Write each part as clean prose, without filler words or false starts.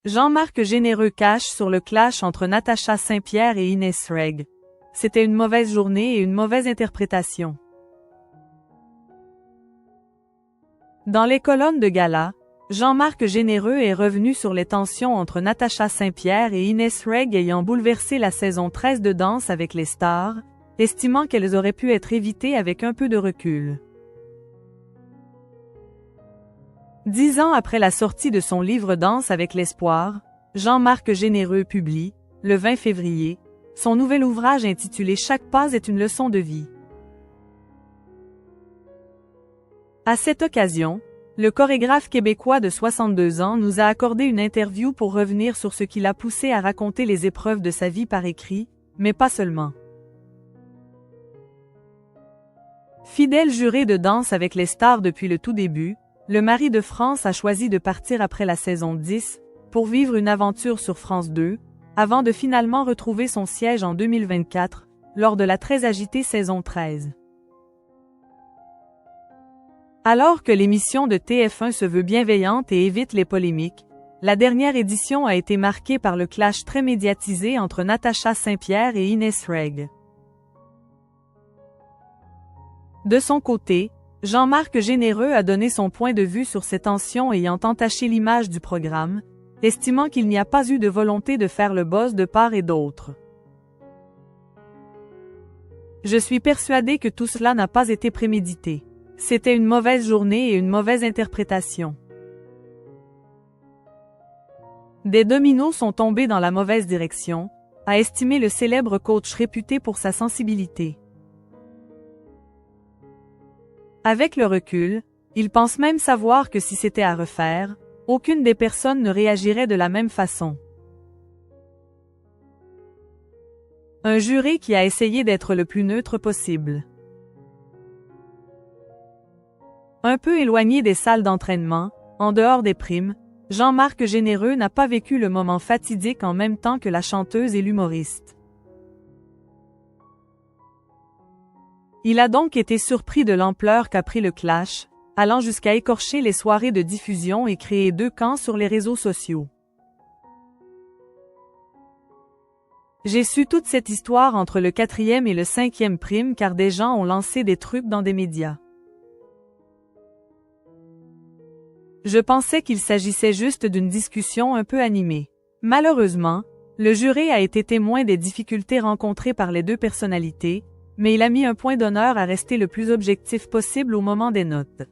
Jean-Marc Généreux cache sur le clash entre Natacha Saint-Pierre et Inès Reg. C'était une mauvaise journée et une mauvaise interprétation. Dans les colonnes de gala, Jean-Marc Généreux est revenu sur les tensions entre Natacha Saint-Pierre et Inès Reg ayant bouleversé la saison 13 de Danse avec les stars, estimant qu'elles auraient pu être évitées avec un peu de recul. 10 ans après la sortie de son livre Danse avec l'espoir, Jean-Marc Généreux publie, le 20 février, son nouvel ouvrage intitulé Chaque pas est une leçon de vie. À cette occasion, le chorégraphe québécois de 62 ans nous a accordé une interview pour revenir sur ce qui l'a poussé à raconter les épreuves de sa vie par écrit, mais pas seulement. Fidèle juré de Danse avec les stars depuis le tout début, le mari de France a choisi de partir après la saison 10 pour vivre une aventure sur France 2, avant de finalement retrouver son siège en 2024, lors de la très agitée saison 13. Alors que l'émission de TF1 se veut bienveillante et évite les polémiques, la dernière édition a été marquée par le clash très médiatisé entre Natacha Saint-Pierre et Inès Reg. De son côté, Jean-Marc Généreux a donné son point de vue sur ces tensions ayant entaché l'image du programme, estimant qu'il n'y a pas eu de volonté de faire le buzz de part et d'autre. Je suis persuadé que tout cela n'a pas été prémédité. C'était une mauvaise journée et une mauvaise interprétation. Des dominos sont tombés dans la mauvaise direction, a estimé le célèbre coach réputé pour sa sensibilité. Avec le recul, il pense même savoir que si c'était à refaire, aucune des personnes ne réagirait de la même façon. Un juré qui a essayé d'être le plus neutre possible. Un peu éloigné des salles d'entraînement, en dehors des primes, Jean-Marc Généreux n'a pas vécu le moment fatidique en même temps que la chanteuse et l'humoriste. Il a donc été surpris de l'ampleur qu'a pris le clash, allant jusqu'à écorcher les soirées de diffusion et créer 2 camps sur les réseaux sociaux. J'ai su toute cette histoire entre le 4e et le 5e prime car des gens ont lancé des trucs dans des médias. Je pensais qu'il s'agissait juste d'une discussion un peu animée. Malheureusement, le juré a été témoin des difficultés rencontrées par les 2 personnalités, mais il a mis un point d'honneur à rester le plus objectif possible au moment des notes.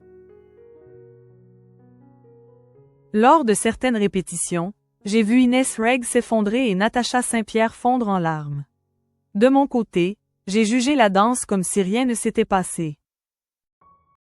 Lors de certaines répétitions, j'ai vu Inès Reg s'effondrer et Natacha Saint-Pierre fondre en larmes. De mon côté, j'ai jugé la danse comme si rien ne s'était passé.